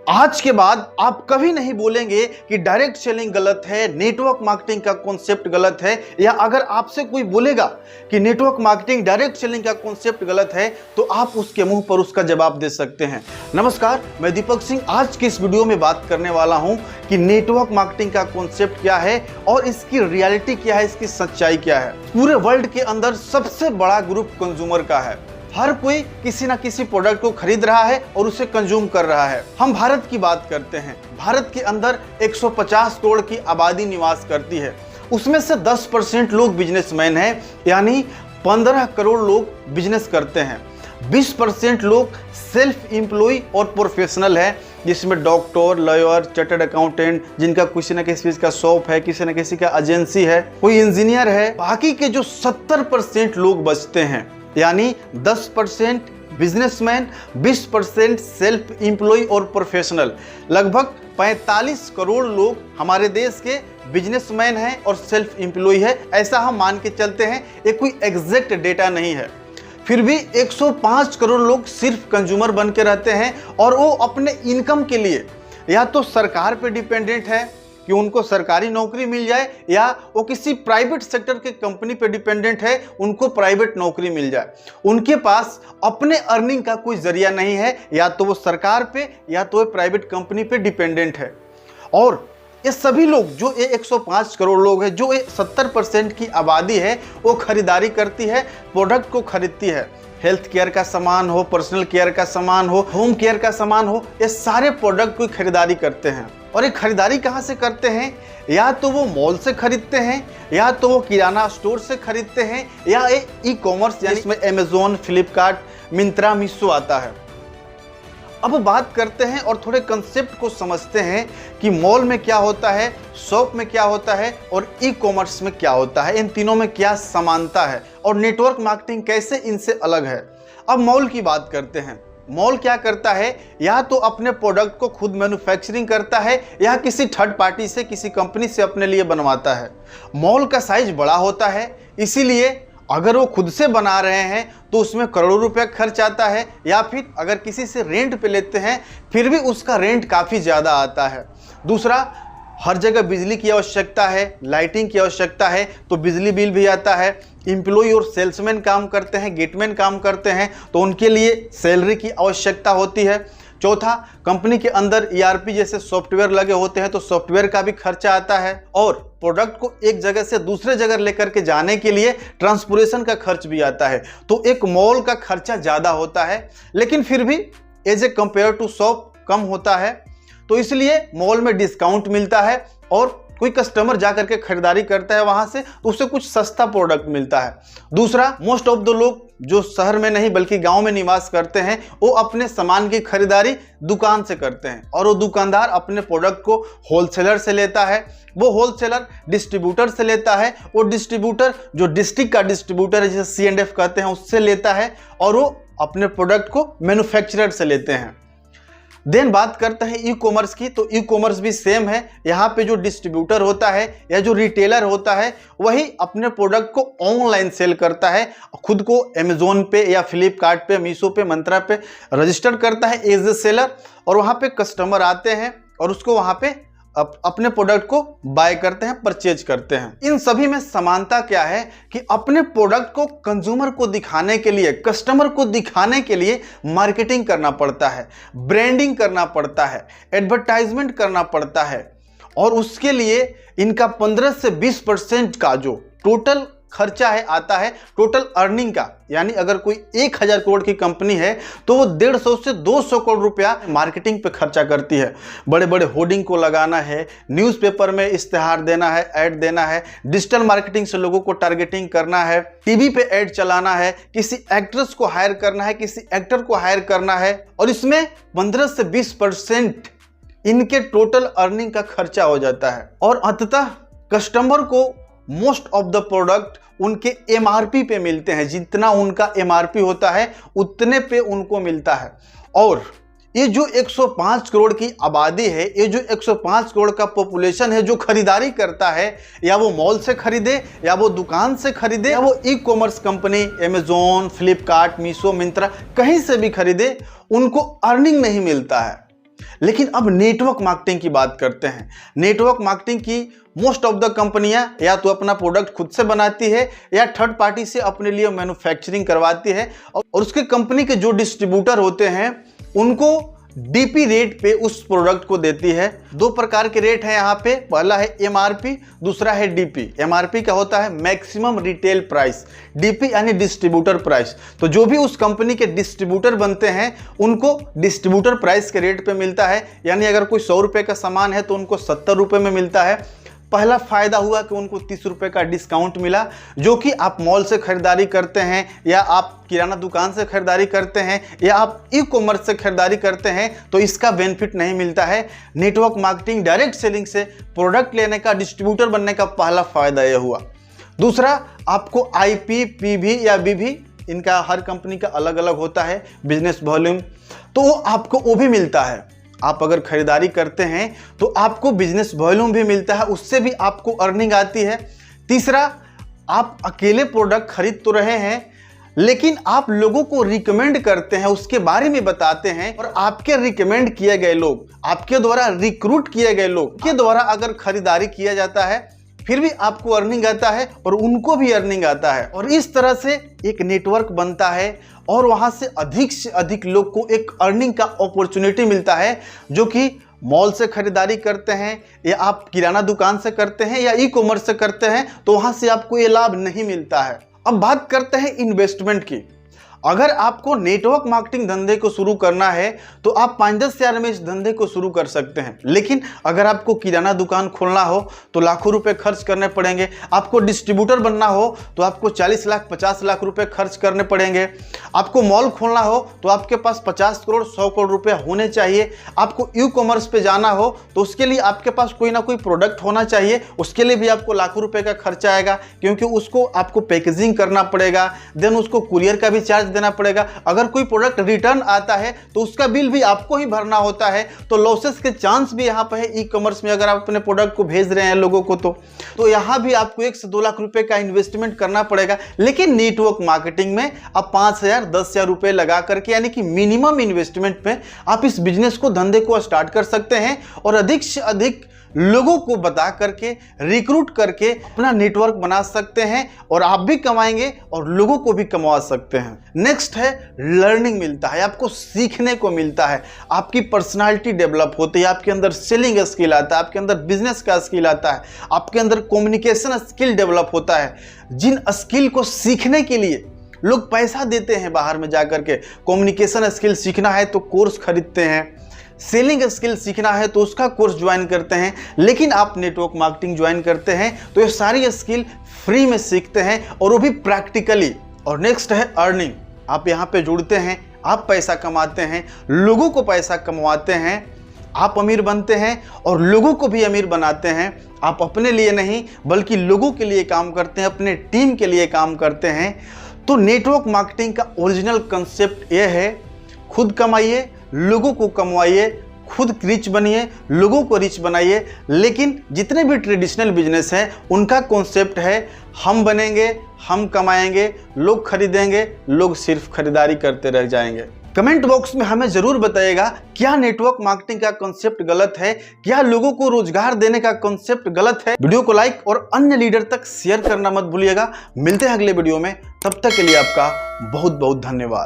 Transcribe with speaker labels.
Speaker 1: आज के बाद आप कभी नहीं बोलेंगे कि डायरेक्ट सेलिंग गलत है, नेटवर्क मार्केटिंग का कॉन्सेप्ट गलत है, या अगर आपसे कोई बोलेगा कि नेटवर्क मार्केटिंग डायरेक्ट सेलिंग का कॉन्सेप्ट गलत है तो आप उसके मुंह पर उसका जवाब दे सकते हैं। नमस्कार, मैं दीपक सिंह आज की इस वीडियो में बात करने वाला हूं कि नेटवर्क मार्केटिंग का कॉन्सेप्ट क्या है और इसकी रियलिटी क्या है, इसकी सच्चाई क्या है। पूरे वर्ल्ड के अंदर सबसे बड़ा ग्रुप कंज्यूमर का है। हर कोई किसी ना किसी प्रोडक्ट को खरीद रहा है और उसे कंज्यूम कर रहा है। हम भारत की बात करते हैं। भारत के अंदर 150 करोड़ की आबादी निवास करती है। उसमें से 10% लोग बिजनेसमैन हैं, यानी 15 करोड़ लोग बिजनेस करते हैं। 20% लोग सेल्फ एम्प्लॉय और प्रोफेशनल है, जिसमें डॉक्टर, लॉयर, चार्टर्ड अकाउंटेंट, जिनका किसी न किसी चीज का शॉप है, किसी न किसी का एजेंसी है, कोई इंजीनियर है। बाकी के जो 70% लोग बचते हैं, यानी 10% बिजनेसमैन, 20% सेल्फ एम्प्लॉय और प्रोफेशनल, लगभग 45 करोड़ लोग हमारे देश के बिजनेसमैन हैं और सेल्फ एम्प्लॉय है। ऐसा हम मान के चलते हैं, ये कोई एग्जैक्ट डेटा नहीं है। फिर भी 105 करोड़ लोग सिर्फ कंज्यूमर बन के रहते हैं और वो अपने इनकम के लिए या तो सरकार पे डिपेंडेंट है कि उनको सरकारी नौकरी मिल जाए, या वो किसी प्राइवेट सेक्टर के कंपनी पे डिपेंडेंट है, उनको प्राइवेट नौकरी मिल जाए। उनके पास अपने अर्निंग का कोई जरिया नहीं है, या तो वो सरकार पे या तो वो प्राइवेट कंपनी पे डिपेंडेंट है। और ये सभी लोग, जो ये 105 करोड़ लोग हैं, जो ये 70% की आबादी है, वो खरीदारी करती है, प्रोडक्ट को खरीदती है। हेल्थ केयर का सामान हो, पर्सनल केयर का सामान हो, होम केयर का सामान हो, ये सारे प्रोडक्ट की खरीदारी करते हैं। और ये खरीदारी कहाँ से करते हैं? या तो वो मॉल से खरीदते हैं, या तो वो किराना स्टोर से खरीदते हैं, या ई कॉमर्स, यानी इसमें अमेजोन, फ्लिपकार्ट, मिंत्रा, मीशो आता है। अब बात करते हैं और थोड़े कंसेप्ट को समझते हैं कि मॉल में क्या होता है, शॉप में क्या होता है और ई कॉमर्स में क्या होता है, इन तीनों में क्या समानता है और नेटवर्क मार्केटिंग कैसे इनसे अलग है। अब मॉल की बात करते हैं। मॉल क्या करता है? या तो अपने प्रोडक्ट को खुद मैन्युफैक्चरिंग करता है, या किसी थर्ड पार्टी से, किसी कंपनी से अपने लिए बनवाता है। मॉल का साइज बड़ा होता है, इसीलिए अगर वो खुद से बना रहे हैं तो उसमें करोड़ों रुपए खर्च आता है, या फिर अगर किसी से रेंट पे लेते हैं फिर भी उसका रेंट काफ़ी ज़्यादा आता है। दूसरा, हर जगह बिजली की आवश्यकता है, लाइटिंग की आवश्यकता है, तो बिजली बिल भी आता है। एम्प्लॉय और सेल्समैन काम करते हैं, गेटमैन काम करते हैं, तो उनके लिए सैलरी की आवश्यकता होती है। चौथा, कंपनी के अंदर ERP जैसे सॉफ्टवेयर लगे होते हैं, तो सॉफ्टवेयर का भी खर्चा आता है। और प्रोडक्ट को एक जगह से दूसरे जगह लेकर के जाने के लिए ट्रांसपोर्टेशन का खर्च भी आता है। तो एक मॉल का खर्चा ज़्यादा होता है, लेकिन फिर भी as a compare to shop कम होता है। तो इसलिए मॉल में डिस्काउंट मिलता है और कोई कस्टमर जा करके खरीदारी करता है वहां से, तो उससे कुछ सस्ता प्रोडक्ट मिलता है। दूसरा, मोस्ट ऑफ द लोग जो शहर में नहीं बल्कि गांव में निवास करते हैं, वो अपने सामान की खरीदारी दुकान से करते हैं, और वो दुकानदार अपने प्रोडक्ट को होलसेलर से लेता है, वो होलसेलर डिस्ट्रीब्यूटर से लेता है, वो डिस्ट्रीब्यूटर जो डिस्ट्रिक्ट का डिस्ट्रीब्यूटर है, जिसे C&F कहते हैं, उससे लेता है, और वो अपने प्रोडक्ट को मैन्युफैक्चरर से लेते हैं। देन बात करते हैं ई कॉमर्स की। तो ई कॉमर्स भी सेम है। यहाँ पे जो डिस्ट्रीब्यूटर होता है या जो रिटेलर होता है, वही अपने प्रोडक्ट को ऑनलाइन सेल करता है, खुद को अमेजोन पे या फ्लिपकार्ट पे, मीशो पे, मंत्रा पे रजिस्टर करता है एज ए सेलर, और वहाँ पे कस्टमर आते हैं और उसको वहाँ पे अपने प्रोडक्ट को बाय करते हैं, परचेज करते हैं। इन सभी में समानता क्या है कि अपने प्रोडक्ट को कंज्यूमर को दिखाने के लिए, कस्टमर को दिखाने के लिए मार्केटिंग करना पड़ता है, ब्रांडिंग करना पड़ता है, एडवर्टाइजमेंट करना पड़ता है, और उसके लिए इनका 15 से 20% का जो टोटल खर्चा है आता है टोटल अर्निंग का। यानी अगर कोई 1000 करोड़ की कंपनी है तो वो 150 से 200 करोड़ रुपया मार्केटिंग पे खर्चा करती है। बड़े बड़े होर्डिंग को लगाना है, न्यूज़पेपर में इश्तेहार देना है, ऐड देना है, डिजिटल मार्केटिंग से लोगों को टारगेटिंग करना है, टीवी पे ऐड चलाना है, किसी एक्ट्रेस को हायर करना है, किसी एक्टर को हायर करना है, और इसमें 15 से 20% इनके टोटल अर्निंग का खर्चा हो जाता है। और अंततः कस्टमर को मोस्ट ऑफ द प्रोडक्ट उनके MRP पे मिलते हैं। जितना उनका MRP होता है उतने पे उनको मिलता है। और ये जो 105 करोड़ की आबादी है, ये जो 105 करोड़ का पॉपुलेशन है जो खरीदारी करता है, या वो मॉल से खरीदे, या वो दुकान से खरीदे, या वो e commerce company Amazon, Flipkart, Meesho, Myntra कहीं से भी खरीदे, उनको अर्निंग नहीं मिलता है। लेकिन अब नेटवर्क मार्केटिंग की बात करते हैं। नेटवर्क मार्केटिंग की मोस्ट ऑफ द कंपनियां या तो अपना प्रोडक्ट खुद से बनाती है या थर्ड पार्टी से अपने लिए मैन्युफैक्चरिंग करवाती है और उसके कंपनी के जो डिस्ट्रीब्यूटर होते हैं उनको डीपी रेट पे उस प्रोडक्ट को देती है। दो प्रकार के रेट है यहाँ पे, पहला है एमआरपी, दूसरा है डीपी। एमआरपी का होता है मैक्सिमम रिटेल प्राइस, डीपी यानी डिस्ट्रीब्यूटर प्राइस। तो जो भी उस कंपनी के डिस्ट्रीब्यूटर बनते हैं उनको डिस्ट्रीब्यूटर प्राइस के रेट पे मिलता है, यानी अगर कोई 100 रुपये का सामान है तो उनको 70 रुपये में मिलता है। पहला फायदा हुआ कि उनको 30 रुपये का डिस्काउंट मिला, जो कि आप मॉल से खरीदारी करते हैं या आप किराना दुकान से खरीदारी करते हैं या आप ई कॉमर्स से खरीदारी करते हैं तो इसका बेनिफिट नहीं मिलता है। नेटवर्क मार्केटिंग डायरेक्ट सेलिंग से प्रोडक्ट लेने का, डिस्ट्रीब्यूटर बनने का पहला फायदा यह हुआ। दूसरा, आपको आईपी, पीवी या बीवी, इनका हर कंपनी का अलग अलग होता है, बिजनेस वॉल्यूम, तो आपको वो भी मिलता है। आप अगर खरीदारी करते हैं तो आपको बिजनेस वॉल्यूम भी मिलता है, उससे भी आपको अर्निंग आती है। तीसरा, आप अकेले प्रोडक्ट खरीद तो रहे हैं लेकिन आप लोगों को रिकमेंड करते हैं, उसके बारे में बताते हैं और आपके रिकमेंड किए गए लोग, आपके द्वारा रिक्रूट किए गए लोग के द्वारा अगर खरीदारी किया जाता है फिर भी आपको अर्निंग आता है और उनको भी अर्निंग आता है और इस तरह से एक नेटवर्क बनता है और वहां से अधिक लोग को एक अर्निंग का अपॉर्चुनिटी मिलता है, जो कि मॉल से खरीदारी करते हैं या आप किराना दुकान से करते हैं या ई कॉमर्स से करते हैं तो वहां से आपको ये लाभ नहीं मिलता है। अब बात करते हैं इन्वेस्टमेंट की। अगर आपको नेटवर्क मार्केटिंग धंधे को शुरू करना है तो आप 5-10 हजार में इस धंधे को शुरू कर सकते हैं, लेकिन अगर आपको किराना दुकान खोलना हो तो लाखों रुपए खर्च करने पड़ेंगे। आपको डिस्ट्रीब्यूटर बनना हो तो आपको 40 लाख 50 लाख रुपए खर्च करने पड़ेंगे। आपको मॉल खोलना हो तो आपके पास 50 करोड़ 100 करोड़ रुपए होने चाहिए। आपको ई कॉमर्स पे जाना हो तो उसके लिए आपके पास कोई ना कोई प्रोडक्ट होना चाहिए, उसके लिए भी आपको लाखों रुपए का खर्चा आएगा, क्योंकि उसको आपको पैकेजिंग करना पड़ेगा, देन उसको कुरियर का भी चार्ज देना पड़ेगा। अगर कोई प्रोडक्ट रिटर्न आता है तो उसका बिल भी आपको ही भरना होता है, तो लॉसेस के चांस भी यहाँ पे है ई कॉमर्स में। अगर आप अपने प्रोडक्ट को भेज रहे हैं लोगों को तो यहाँ भी आपको 1 से 2 लाख रुपए का इन्वेस्टमेंट करना पड़ेगा। लेकिन नेटवर्क मार्केटिंग में आप 5,000 10,000 रुपए लगा करके, यानी कि मिनिमम इन्वेस्टमेंट में आप इस बिजनेस को, धंधे को स्टार्ट कर सकते हैं और अधिक से अधिक लोगों को बता करके, रिक्रूट करके अपना नेटवर्क बना सकते हैं और आप भी कमाएंगे और लोगों को भी कमा सकते हैं। नेक्स्ट है लर्निंग मिलता है, आपको सीखने को मिलता है, आपकी पर्सनालिटी डेवलप होती है, आपके अंदर सेलिंग स्किल आता है, आपके अंदर बिजनेस का स्किल आता है, आपके अंदर कम्युनिकेशन स्किल डेवलप होता है। जिन स्किल को सीखने के लिए लोग पैसा देते हैं बाहर में जाकर के, कम्युनिकेशन स्किल सीखना है तो कोर्स खरीदते हैं, सेलिंग स्किल सीखना है तो उसका कोर्स ज्वाइन करते हैं, लेकिन आप नेटवर्क मार्केटिंग ज्वाइन करते हैं तो ये सारी स्किल फ्री में सीखते हैं और वो भी प्रैक्टिकली। और नेक्स्ट है अर्निंग। आप यहाँ पे जुड़ते हैं, आप पैसा कमाते हैं, लोगों को पैसा कमवाते हैं, आप अमीर बनते हैं और लोगों को भी अमीर बनाते हैं। आप अपने लिए नहीं बल्कि लोगों के लिए काम करते हैं, अपने टीम के लिए काम करते हैं। तो नेटवर्क मार्केटिंग का ओरिजिनल कंसेप्ट यह है, खुद कमाइए, लोगों को कमवाइए, खुद रिच बनिए, लोगों को रिच बनाइए। लेकिन जितने भी ट्रेडिशनल बिजनेस हैं उनका कॉन्सेप्ट है, हम बनेंगे, हम कमाएंगे, लोग खरीदेंगे, लोग सिर्फ खरीदारी करते रह जाएंगे। कमेंट बॉक्स में हमें जरूर बताइएगा, क्या नेटवर्क मार्केटिंग का कॉन्सेप्ट गलत है, क्या लोगों को रोजगार देने का कॉन्सेप्ट गलत है। वीडियो को लाइक और अन्य लीडर तक शेयर करना मत भूलिएगा। मिलते हैं अगले वीडियो में, तब तक के लिए आपका बहुत बहुत धन्यवाद।